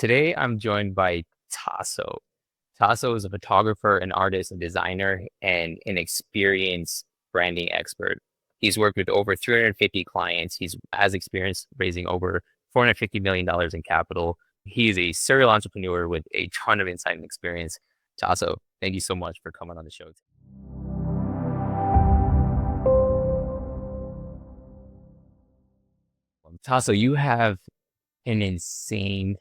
Today, I'm joined by Taso. Taso is a photographer, an artist, a designer, and an experienced branding expert. He's worked with over 350 clients. He's has experience raising over $450 million in capital. He is a serial entrepreneur with a ton of insight and experience. Taso, thank you so much for coming on the show. Taso, you have an insane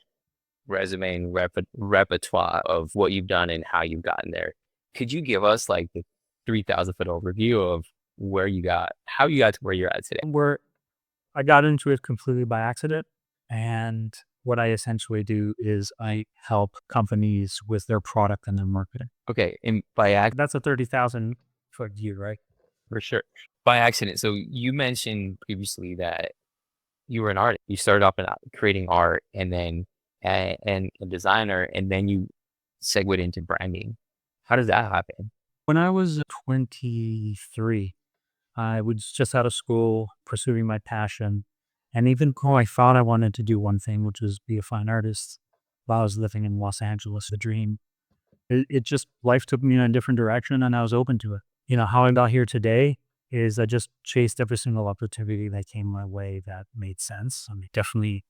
resume and repertoire of what you've done and how you've gotten there. Could you give us like the 3,000 foot overview of how you got to where you're at today? Where I got into it completely by accident. And what I essentially do is I help companies with their product and their marketing. Okay. And by accident, That's a 30,000 foot view, right? for sure. By accident. So you mentioned previously that you were an artist. You started off in creating art and a designer, and then you segued into branding. How does that happen? When I was 23, I was just out of school pursuing my passion. And even though I thought I wanted to do one thing, which was be a fine artist, while I was living in Los Angeles, the dream, it just, life took me in a different direction and I was open to it. How I got here today is I just chased every single opportunity that came my way that made sense. I mean, definitely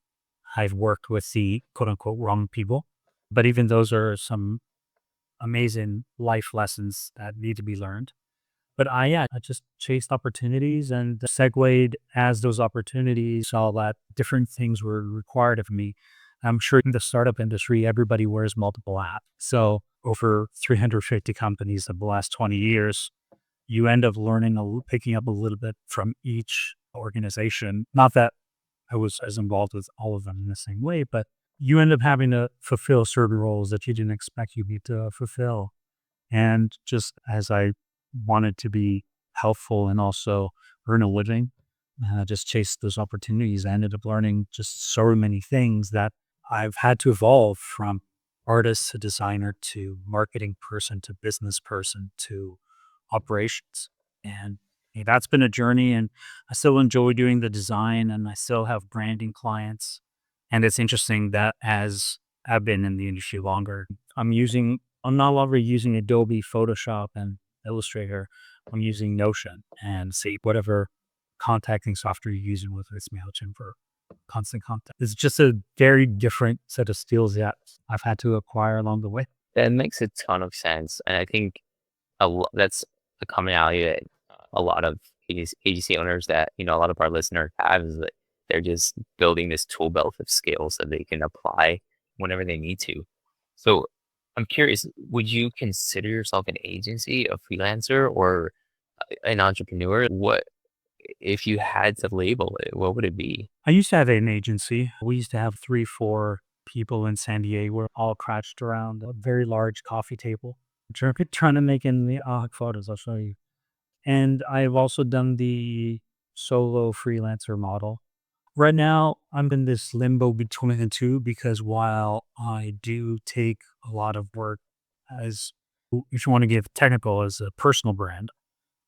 I've worked with the quote unquote wrong people, but even those are some amazing life lessons that need to be learned. But I just chased opportunities and segued as those opportunities saw that different things were required of me. I'm sure in the startup industry, everybody wears multiple hats. So over 350 companies in the last 20 years, you end up picking up a little bit from each organization. Not that I was as involved with all of them in the same way, but you end up having to fulfill certain roles that you didn't expect you need to fulfill. And just as I wanted to be helpful and also earn a living, just chased those opportunities. I ended up learning just so many things that I've had to evolve from artist to designer to marketing person to business person to operations. And that's been a journey. And I still enjoy doing the design and I still have branding clients. And it's interesting that as I've been in the industry longer, I'm no longer using Adobe Photoshop and Illustrator. I'm using Notion and say whatever contacting software you're using, whether it's MailChimp or Constant Contact. It's just a very different set of skills that I've had to acquire along the way. That makes a ton of sense. And I think that's a commonality that a lot of agency owners that, a lot of our listeners have is that they're just building this tool belt of skills that they can apply whenever they need to. So I'm curious, would you consider yourself an agency, a freelancer, or an entrepreneur? What, if you had to label it, what would it be? I used to have an agency. We used to have 3, 4 people in San Diego. We're all crouched around a very large coffee table, trying to make in the photos. I'll show you. And I've also done the solo freelancer model. Right now, I'm in this limbo between the two because while I do take a lot of work as, if you want to get technical, as a personal brand,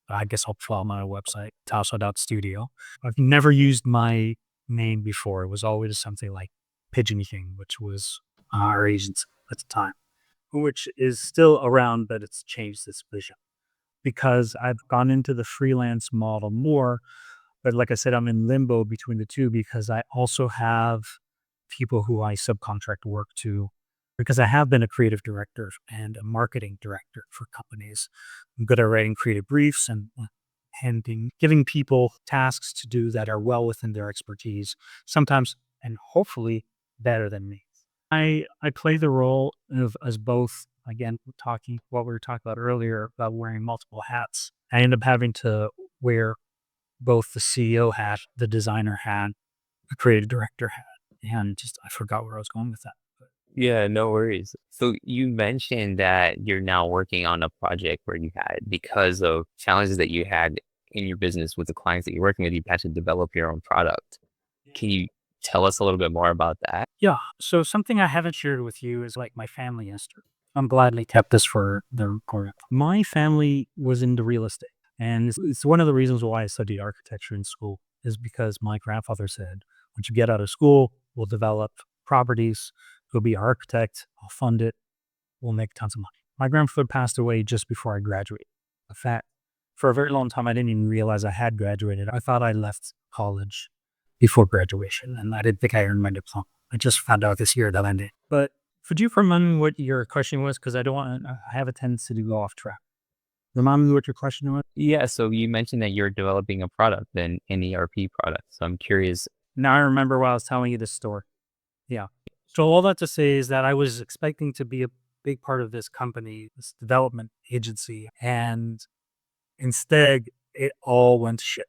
I guess I'll follow my website, Taso.studio. I've never used my name before. It was always something like Pigeon King, which was our agency at the time, which is still around, but it's changed its vision because I've gone into the freelance model more. But like I said, I'm in limbo between the two because I also have people who I subcontract work to because I have been a creative director and a marketing director for companies. I'm good at writing creative briefs and giving people tasks to do that are well within their expertise, sometimes and hopefully better than me. I play the role of as both, again, talking what we were talking about earlier about wearing multiple hats. I end up having to wear both the CEO hat, the designer hat, the creative director hat, and just I forgot where I was going with that. Yeah, no worries. So you mentioned that you're now working on a project where you had, because of challenges that you had in your business with the clients that you're working with, you had to develop your own product. Can you tell us a little bit more about that? Yeah. So something I haven't shared with you is like my family history. I'm gladly kept this for the recording. My family was into real estate. And it's one of the reasons why I studied architecture in school is because my grandfather said, once you get out of school, we'll develop properties, Go be an architect. I'll fund it. We'll make tons of money. My grandfather passed away just before I graduated. In fact, for a very long time, I didn't even realize I had graduated. I thought I left college before graduation, and I didn't think I earned my diploma. I just found out this year that I did. But could you remind me what your question was? Because I don't want. I have a tendency to go off track. Remind me what your question was. Yeah, so you mentioned that you're developing a product, an ERP product. So I'm curious. Now I remember why I was telling you this story. Yeah. So all that to say is that I was expecting to be a big part of this company, this development agency, and instead it all went to shit.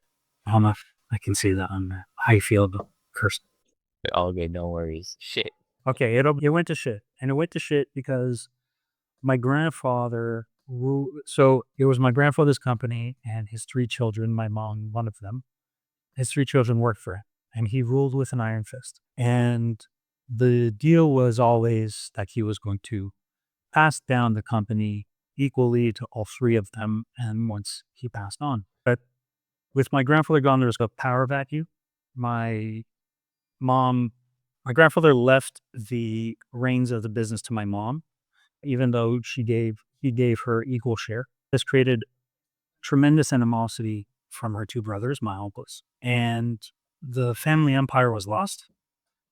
I don't know if I can say that on how you feel about curse. All good, no worries. Shit. Okay, it went to shit, and it went to shit because my grandfather. So it was my grandfather's company and his three children. My mom, one of them. His three children worked for him, and he ruled with an iron fist. And the deal was always that he was going to pass down the company equally to all three of them. And once he passed on, but with my grandfather gone, there was a power vacuum. My mom, my grandfather left the reins of the business to my mom, even though he gave her equal share. This created tremendous animosity from her two brothers, my uncles, and the family empire was lost.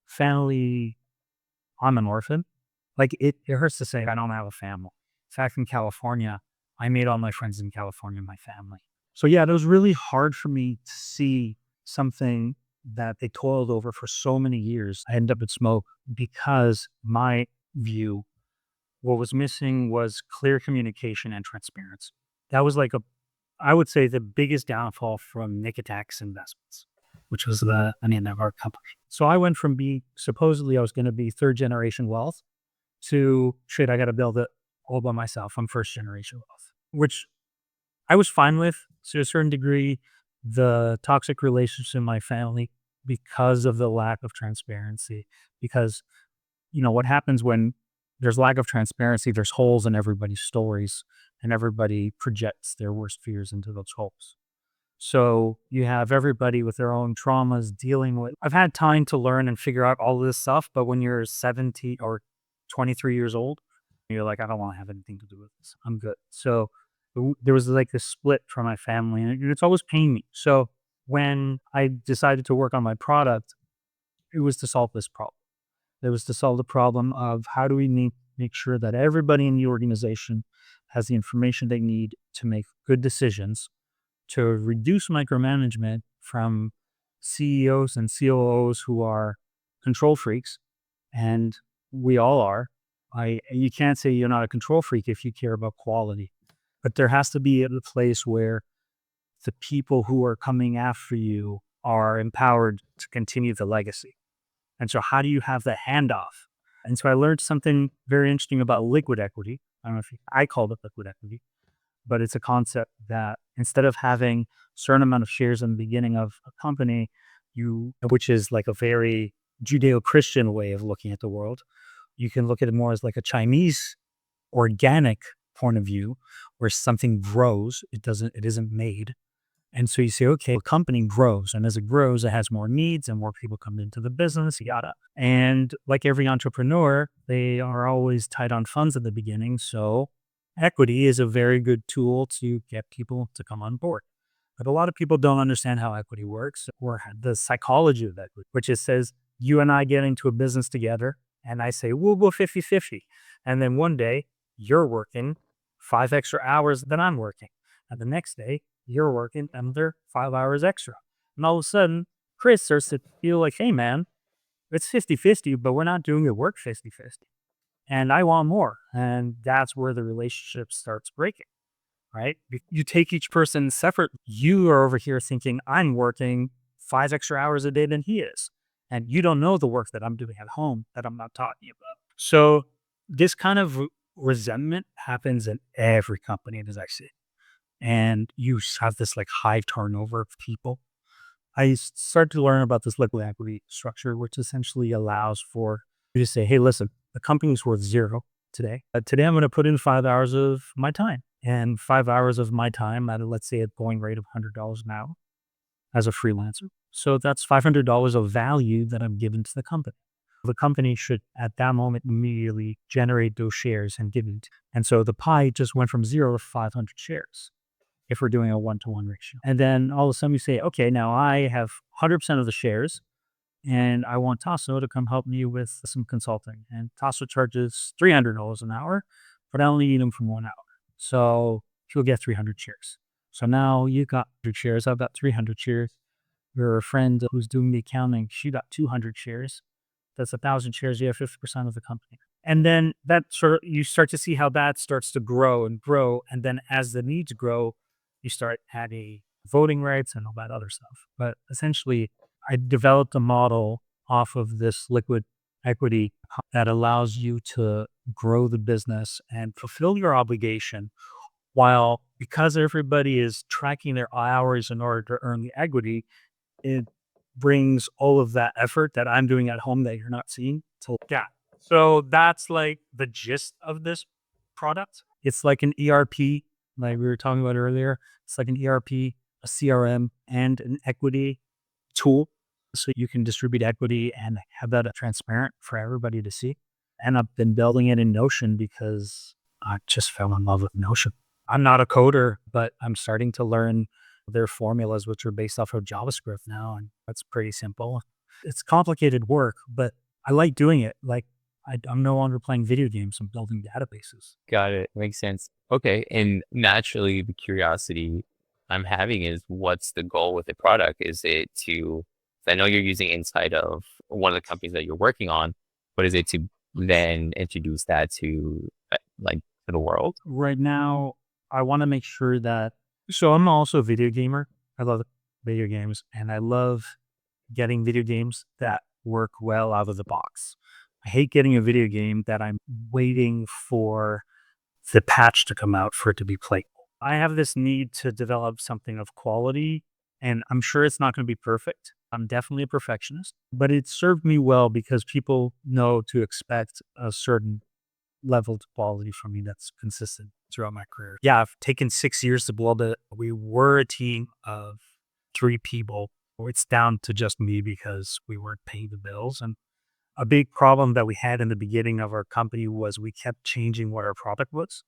Family, I'm an orphan. Like it hurts to say I don't have a family. In fact, in California, I made all my friends in California my family. So yeah, it was really hard for me to see something that they toiled over for so many years. I ended up in smoke because my view, what was missing was clear communication and transparency. That was like I would say the biggest downfall from Nick Attack's investments, which was the name of our company. So I went from being supposedly I was going to be third generation wealth to shit, I got to build it all by myself. I'm first generation wealth, which I was fine with to a certain degree. The toxic relationships in my family because of the lack of transparency, because what happens when there's lack of transparency, there's holes in everybody's stories and everybody projects their worst fears into those holes. So you have everybody with their own traumas dealing with. I've had time to learn and figure out all this stuff, but when you're 70 or 23 years old, you're like, I don't want to have anything to do with this. I'm good. So there was like this split from my family, and it's always pained me. So when I decided to work on my product, it was to solve this problem. It was to solve the problem of how do we make sure that everybody in the organization has the information they need to make good decisions, to reduce micromanagement from CEOs and COOs who are control freaks, and we all are. You can't say you're not a control freak if you care about quality, but there has to be a place where the people who are coming after you are empowered to continue the legacy. And so, how do you have the handoff? And so, I learned something very interesting about liquid equity. I don't know if I called it liquid equity, but it's a concept that instead of having a certain amount of shares in the beginning of a company, which is like a very Judeo-Christian way of looking at the world, you can look at it more as like a Chinese organic point of view, where something grows, it isn't made. And so you say, okay, a company grows, and as it grows, it has more needs and more people come into the business, yada. And like every entrepreneur, they are always tight on funds at the beginning. So equity is a very good tool to get people to come on board. But a lot of people don't understand how equity works or the psychology of equity, which is says you and I get into a business together, and I say, we'll go 50-50. And then one day you're working 5 extra hours than I'm working. And the next day, you're working another 5 hours extra. And all of a sudden, Chris starts to feel like, hey, man, it's 50-50, but we're not doing the work 50-50. And I want more. And that's where the relationship starts breaking, right? You take each person separate. You are over here thinking, I'm working 5 extra hours a day than he is. And you don't know the work that I'm doing at home that I'm not talking about. So this kind of resentment happens in every company that I see, and you have this like high turnover of people. I started to learn about this liquid equity structure, which essentially allows for you to say, hey, listen, the company's worth zero today. Today, I'm going to put in 5 hours of my time, and 5 hours of my time at, let's say, a going rate of $100 an hour. As a freelancer. So that's $500 of value that I'm given to the company. The company should at that moment immediately generate those shares and didn't. And so the pie just went from 0 to 500 shares if we're doing a 1-to-1 ratio. And then all of a sudden we say, okay, now I have 100% of the shares and I want Taso to come help me with some consulting. And Taso charges $300 an hour, but I only need him for 1 hour. So he'll get 300 shares. So now you got 100 shares. I've got 300 shares. Your friend who's doing the accounting, she got 200 shares. That's 1,000 shares. You have 50% of the company. And then that sort of, you start to see how that starts to grow and grow. And then as the needs grow, you start adding voting rights and all that other stuff. But essentially, I developed a model off of this liquid equity that allows you to grow the business and fulfill your obligation while because everybody is tracking their hours in order to earn the equity, it brings all of that effort that I'm doing at home that you're not seeing to yeah. So that's like the gist of this product. It's like an ERP, like we were talking about earlier. It's like an ERP, a CRM, and an equity tool. So you can distribute equity and have that transparent for everybody to see. And I've been building it in Notion because I just fell in love with Notion. I'm not a coder, but I'm starting to learn their formulas, which are based off of JavaScript now. And that's pretty simple. It's complicated work, but I like doing it. Like I'm no longer playing video games. I'm building databases. Got it. Makes sense. Okay. And naturally, the curiosity I'm having is what's the goal with the product? Is it to, I know you're using inside of one of the companies that you're working on, but is it to then introduce that to like to the world? Right now, I want to make sure that. So I'm also a video gamer. I love video games and I love getting video games that work well out of the box. I hate getting a video game that I'm waiting for the patch to come out for it to be playable. I have this need to develop something of quality, and I'm sure it's not going to be perfect. I'm definitely a perfectionist, but it served me well because people know to expect a certain level of quality from me that's consistent throughout my career. Yeah, I've taken 6 years to build it. We were a team of 3 people. It's down to just me because we weren't paying the bills. And a big problem that we had in the beginning of our company was we kept changing what our product was.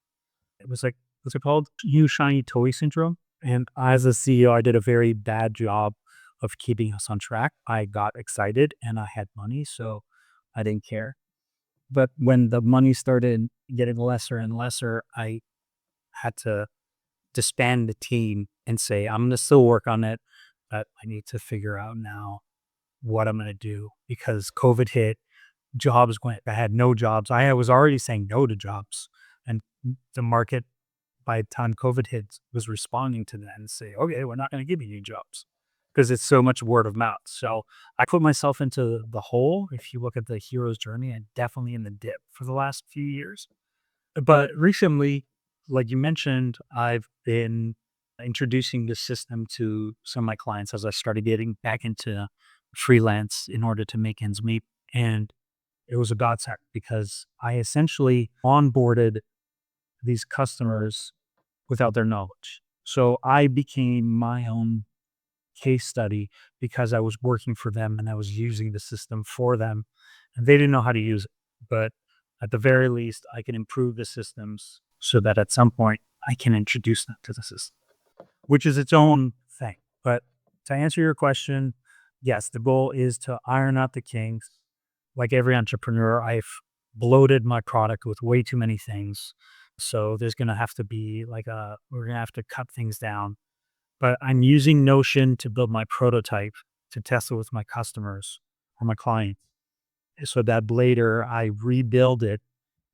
It was like, what's it called? New shiny toy syndrome. And as a CEO, I did a very bad job of keeping us on track. I got excited and I had money, so I didn't care. But when the money started getting lesser and lesser, I had to disband the team and say, I'm going to still work on it, but I need to figure out now what I'm going to do because COVID hit, jobs went, I had no jobs. I was already saying no to jobs. And the market, by the time COVID hit, was responding to that and say, okay, we're not going to give you any jobs because it's so much word of mouth. So I put myself into the hole. If you look at the hero's journey, and definitely in the dip for the last few years. But recently, like you mentioned, I've been introducing the system to some of my clients as I started getting back into freelance in order to make ends meet. And it was a godsend because I essentially onboarded these customers without their knowledge. So I became my own case study because I was working for them and I was using the system for them and they didn't know how to use it. But at the very least, I can improve the systems so that at some point I can introduce them to the system, which is its own thing. But to answer your question, yes, the goal is to iron out the kinks. Like every entrepreneur, I've bloated my product with way too many things. So there's going to have to be we're going to have to cut things down. But I'm using Notion to build my prototype to test it with my customers or my clients so that later I rebuild it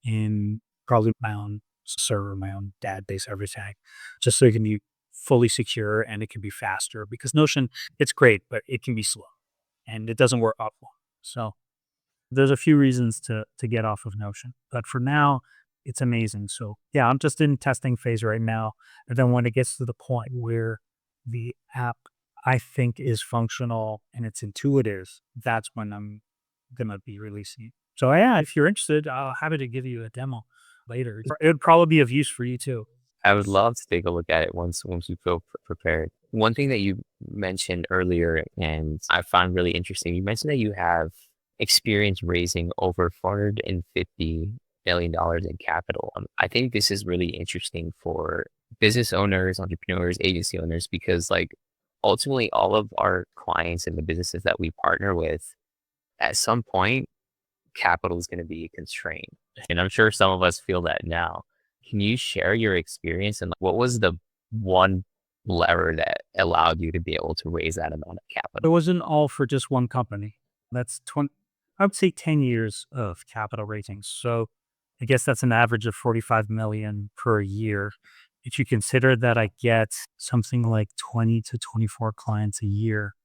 in probably my own server, my own database, everything, just so it can be fully secure and it can be faster because Notion, it's great, but it can be slow and it doesn't work optimal. So there's a few reasons to get off of Notion, but for now, it's amazing. So yeah, I'm just in testing phase right now. And then when it gets to the point where the app I think is functional and it's intuitive, that's when I'm gonna be releasing it. So yeah, if you're interested, I'll happy to give you a demo later. It would probably be of use for you too. I would love to take a look at it once we feel prepared. One thing that you mentioned earlier, and I found really interesting, you mentioned that you have experience raising over $450 million in capital. I think this is really interesting for business owners, entrepreneurs, agency owners, because like ultimately all of our clients and the businesses that we partner with, at some point, capital is going to be a constraint. And I'm sure some of us feel that now. Can you share your experience and what was the one lever that allowed you to be able to raise that amount of It capital? wasn't all for just one company. That's 20, I would say 10 years of capital raising. So I guess that's an average of 45 million per year. If you consider that I get something like 20 to 24 clients a year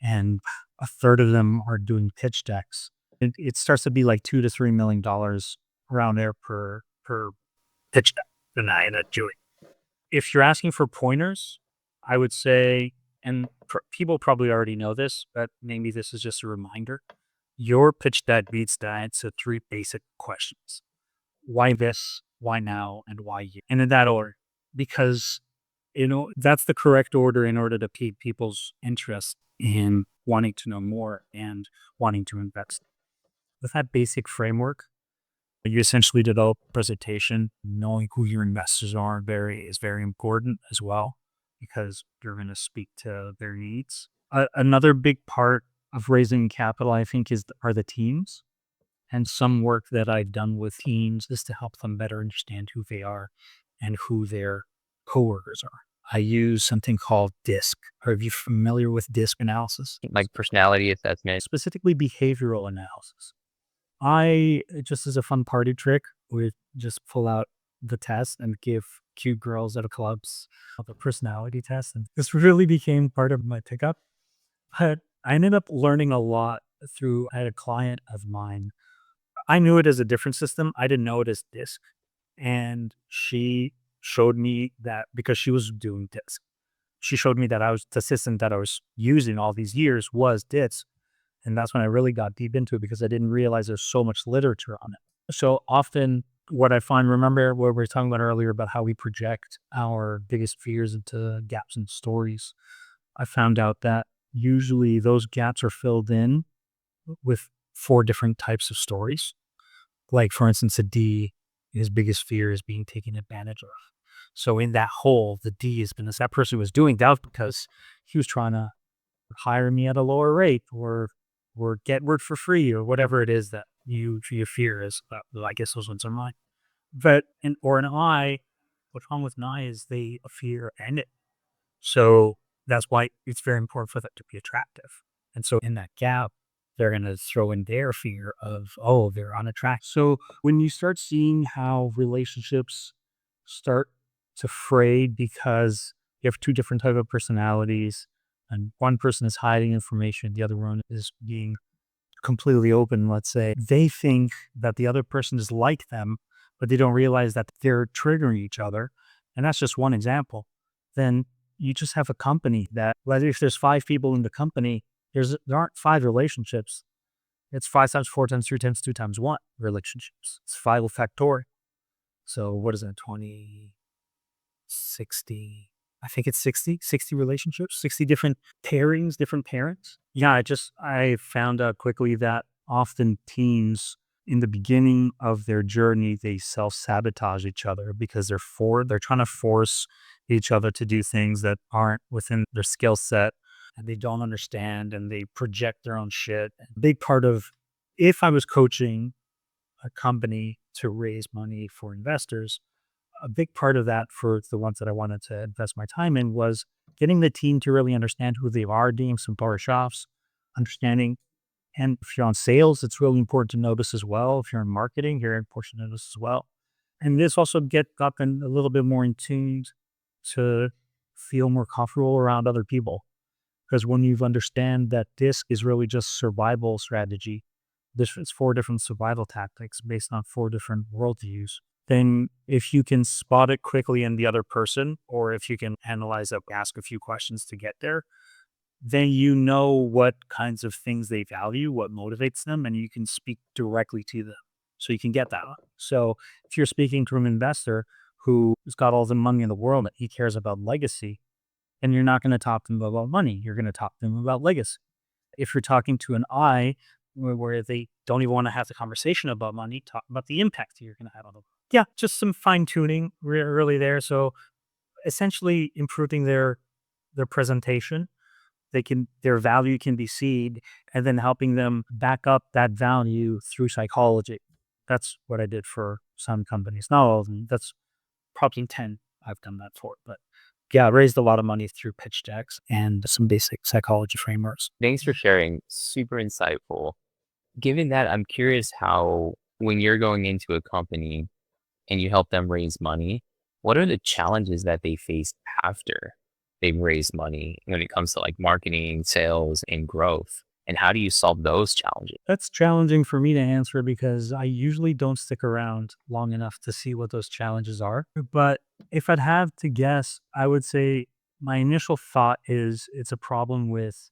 and a third of them are doing pitch decks, it starts to be like $2 to $3 million around there per pitch deck that I end up doing. If you're asking for pointers, I would say, and people probably already know this, but maybe this is just a reminder. Your pitch deck beats that to three basic questions: why this, why now, and why you, and in that order, because that's the correct order in order to pique people's interest in wanting to know more and wanting to invest. With that basic framework, you essentially develop a presentation. Knowing who your investors are is very important as well, because you're going to speak to their needs. Another big part of raising capital, I think, are the teams. And some work that I've done with teams is to help them better understand who they are and who their coworkers are. I use something called DISC. Are you familiar with DISC analysis? Like personality assessment. Specifically, behavioral analysis. I just as a fun party trick would just pull out the test and give cute girls at a clubs the personality test, and this really became part of my pickup. But I ended up learning a lot through I had a client of mine. I knew it as a different system. I didn't know it as DISC, and she showed me that because she was doing DISC. She showed me that I was the system that I was using all these years was DISC, and that's when I really got deep into it because I didn't realize there's so much literature on it. So often, what I find, remember what we were talking about earlier about how we project our biggest fears into gaps in stories. I found out that usually those gaps are filled in with four different types of stories. Like, for instance, a D, his biggest fear is being taken advantage of. So in that hole, the D has been that person was doing that because he was trying to hire me at a lower rate or get work for free or whatever it is that you fear is. I guess those ones are mine. But or an I, what's wrong with an I is they fear and it. So that's why it's very important for that to be attractive. And so in that gap, they're going to throw in their fear of, oh, they're unattractive. So when you start seeing how relationships start to fray because you have two different type of personalities and one person is hiding information, the other one is being completely open, let's say, they think that the other person is like them, but they don't realize that they're triggering each other. And that's just one example. Then you just have a company that, whether if there's five people in the company, there aren't five relationships. It's five times four times three times two times one relationships. It's five factorial. So what is that? 20, 60, I think it's 60 relationships, 60 different pairings, different parents. Yeah, I found out quickly that often teens in the beginning of their journey, they self-sabotage each other because they're trying to force each other to do things that aren't within their skill set and they don't understand and they project their own shit. A big part of if I was coaching a company to raise money for investors, a big part of that for the ones that I wanted to invest my time in was getting the team to really understand who they are, doing some power shops, understanding. And if you're on sales, it's really important to notice as well. If you're in marketing, you're important to notice as well. And this also get gotten a little bit more in tune to feel more comfortable around other people. Because when you understand that DISC is really just survival strategy, this is four different survival tactics based on four different worldviews. Then if you can spot it quickly in the other person, or if you can analyze it, ask a few questions to get there, then you know what kinds of things they value, what motivates them, and you can speak directly to them. So you can get that. So if you're speaking to an investor who's got all the money in the world and he cares about legacy, and you're not going to talk to them about money, you're going to talk to them about legacy. If you're talking to an I where they don't even want to have the conversation about money, talk about the impact you're going to have on them. Yeah, just some fine tuning really there. So essentially improving their presentation, their value can be seen, and then helping them back up that value through psychology. That's what I did for some companies. Not all of them. That's probably 10 I've done that for. But yeah, I raised a lot of money through pitch decks and some basic psychology frameworks. Thanks for sharing. Super insightful. Given that, I'm curious how when you're going into a company and you help them raise money, what are the challenges that they face after they've raised money when it comes to like marketing, sales, and growth? And how do you solve those challenges? That's challenging for me to answer because I usually don't stick around long enough to see what those challenges are. But if I'd have to guess, I would say my initial thought is it's a problem with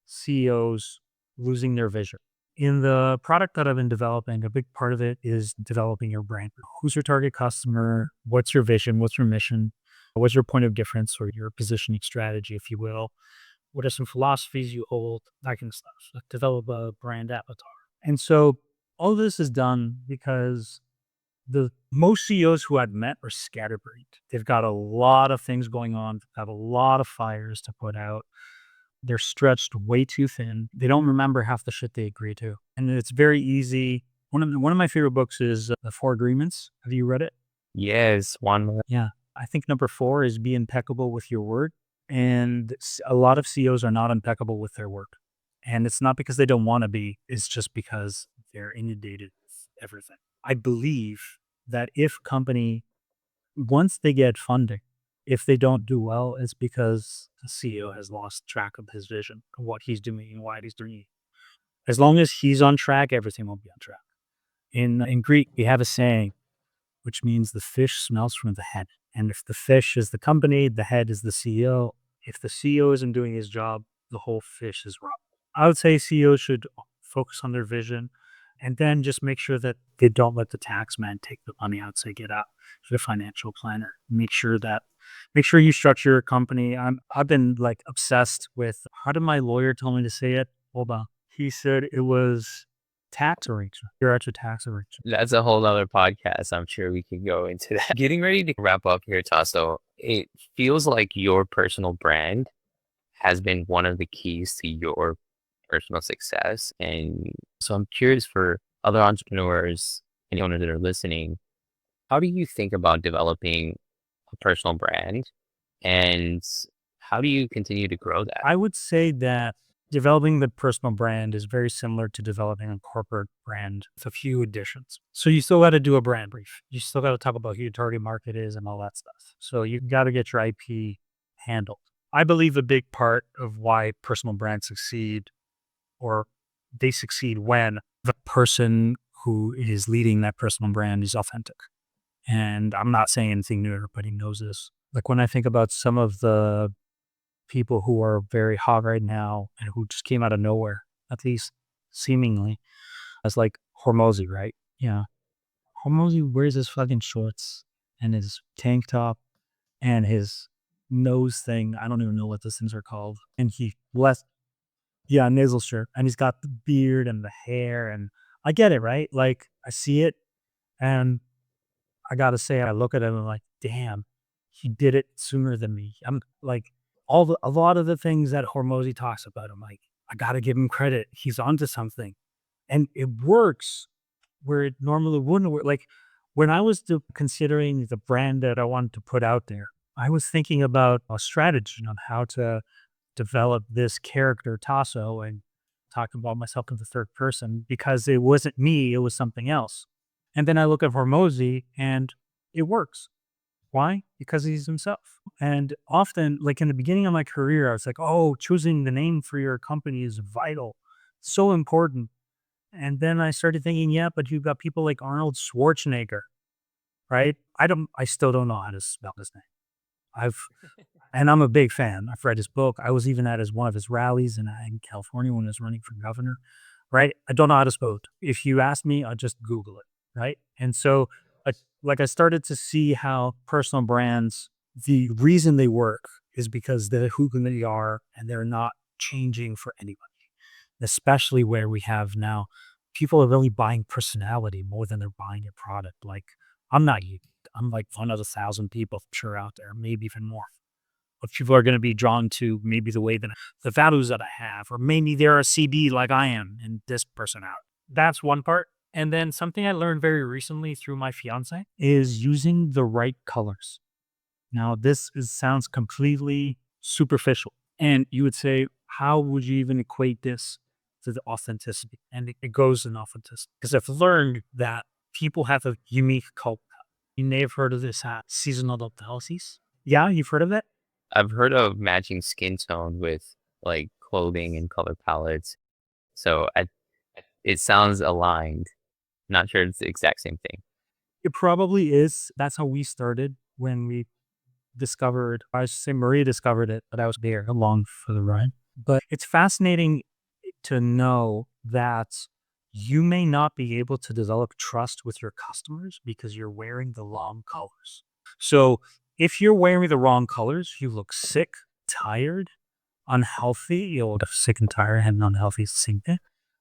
CEOs losing their vision. In the product that I've been developing, a big part of it is developing your brand. Who's your target customer? What's your vision? What's your mission? What's your point of difference or your positioning strategy, if you will? What are some philosophies you hold? That kind of stuff. Like develop a brand avatar. And so all this is done because the most CEOs who I've met are scatterbrained. They've got a lot of things going on, have a lot of fires to put out. They're stretched way too thin. They don't remember half the shit they agree to. And it's very easy. One of my favorite books is The Four Agreements. Have you read it? Yes, one. Yeah. I think number 4 is be impeccable with your word. And a lot of CEOs are not impeccable with their word. And it's not because they don't want to be, it's just because they're inundated with everything. I believe that if company, once they get funding, if they don't do well, it's because the CEO has lost track of his vision, of what he's doing and why he's doing it. As long as he's on track, everything will be on track. In Greek, we have a saying which means the fish smells from the head. And if the fish is the company, the head is the CEO. If the CEO isn't doing his job, the whole fish is wrong. I would say CEOs should focus on their vision and then just make sure that they don't let the tax man take the money out. Say, get out to the financial planner. Make sure you structure your company. I've been like obsessed with how did my lawyer tell me to say it? Hold on. He said it was tax arrangement. You're at your tax arrangement. That's a whole other podcast. I'm sure we can go into that. Getting ready to wrap up here, Tasso. It feels like your personal brand has been one of the keys to your personal success. And so I'm curious for other entrepreneurs and owners that are listening, how do you think about developing a personal brand and how do you continue to grow that? I would say that developing the personal brand is very similar to developing a corporate brand with a few additions. So you still got to do a brand brief. You still got to talk about who your target market is and all that stuff. So you got to get your IP handled. I believe a big part of why personal brands succeed or they succeed when the person who is leading that personal brand is authentic. And I'm not saying anything new, everybody knows this. Like when I think about some of the people who are very hot right now and who just came out of nowhere, at least seemingly, as like Hormozy, right? Yeah. Hormozy wears his fucking shorts and his tank top and his nose thing. I don't even know what those things are called. And he left, yeah, nasal shirt. And he's got the beard and the hair. And I get it, right? Like I see it. And I gotta say, I look at him and I'm like, damn, he did it sooner than me. I'm like, a lot of the things that Hormozy talks about, I'm like, I gotta give him credit. He's onto something, and it works where it normally wouldn't work. Like when I was considering the brand that I wanted to put out there, I was thinking about a strategy on how to develop this character Taso and talk about myself in the third person because it wasn't me, it was something else. And then I look at Hormozy and it works. Why? Because he's himself. And often, like in the beginning of my career, I was like, oh, choosing the name for your company is vital, so important. And then I started thinking, yeah, but you've got people like Arnold Schwarzenegger, right? I still don't know how to spell his name. I've and I'm a big fan. I've read his book. I was even at one of his rallies in California when he was running for governor, right? I don't know how to spell it. If you ask me, I'll just Google it, right? And so, I, like, I started to see how personal brands, the reason they work is because they're who they are and they're not changing for anybody. especially where we have now people are really buying personality more than they're buying a product. Like, I'm not you. I'm like one of the 1,000 people I'm sure out there, maybe even more. But people are going to be drawn to maybe the way that the values that I have, or maybe they're a CB like I am in this personality. That's one part. And then something I learned very recently through my fiance is using the right colors. Now, sounds completely superficial. And you would say, how would you even equate this to the authenticity? And it goes in authenticity. Because I've learned that people have a unique color. You may have heard of this seasonal analyses. Yeah, you've heard of it? I've heard of matching skin tone with like clothing and color palettes. So it sounds aligned. Not sure it's the exact same thing. It probably is. That's how we started when we discovered, I should say Maria discovered it, but I was there along for the ride. But it's fascinating to know that you may not be able to develop trust with your customers because you're wearing the wrong colors. So if you're wearing the wrong colors, you look sick, tired, unhealthy. You'll look sick and tired and unhealthy at the same time.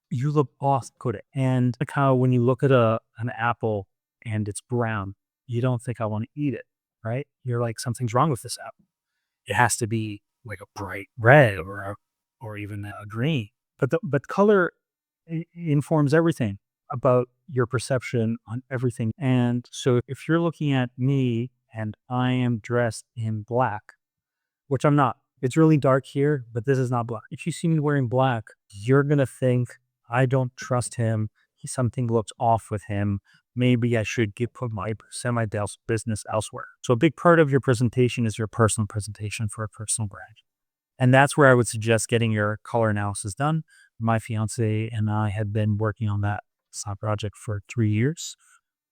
You look off put it. And like how when you look at an apple and it's brown, you don't think I want to eat it, right? You're like, something's wrong with this apple. It has to be like a bright red or even a green. But color informs everything about your perception on everything. And so if you're looking at me and I am dressed in black, which I'm not. It's really dark here, but this is not black. If you see me wearing black, you're gonna think I don't trust him. Something looks off with him. Maybe I should put my business elsewhere. So a big part of your presentation is your personal presentation for a personal brand. And that's where I would suggest getting your color analysis done. My fiance and I had been working on that side project for 3 years,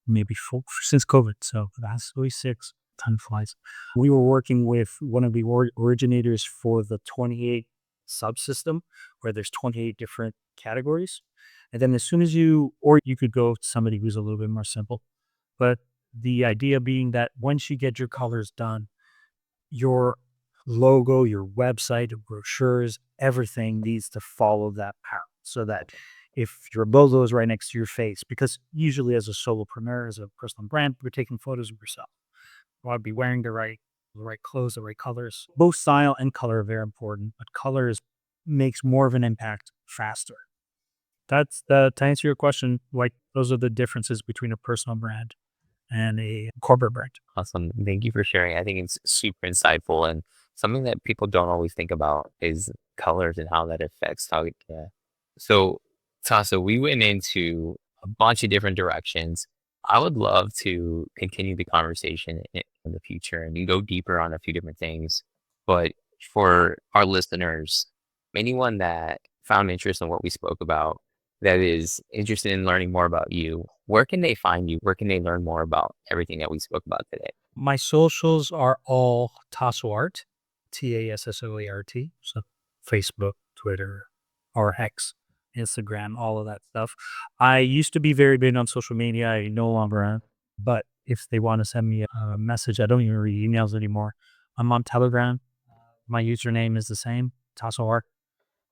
maybe four, since COVID. So that's really six. Time flies. We were working with one of the originators for the 28 subsystem, where there's 28 different categories. And then as soon as or you could go to somebody who's a little bit more simple. But the idea being that once you get your colors done, your logo, your website, brochures, everything needs to follow that pattern so that if your logo is right next to your face, because usually as a solopreneur, as a personal brand, we're taking photos of yourself. You want to be wearing the right clothes, the right colors. Both style and color are very important, but colors makes more of an impact faster. That's the to answer your question, like those are the differences between a personal brand and a corporate brand. Awesome. Thank you for sharing. I think it's super insightful and something that people don't always think about is colors and how that affects how it can. So, Taso, we went into a bunch of different directions. I would love to continue the conversation in the future and go deeper on a few different things. But for our listeners, anyone that found interest in what we spoke about, that is interested in learning more about you, where can they find you? Where can they learn more about everything that we spoke about today? My socials are all Tasso Art, TASSOART. So Facebook, Twitter, or X, Instagram, all of that stuff. I used to be very big on social media. I no longer am. But if they want to send me a message, I don't even read emails anymore. I'm on Telegram. My username is the same, Tasso Art.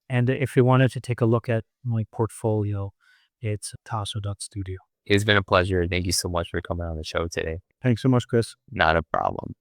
And if you wanted to take a look at my portfolio, it's tasso.studio. It's been a pleasure. Thank you so much for coming on the show today. Thanks so much, Chris. Not a problem.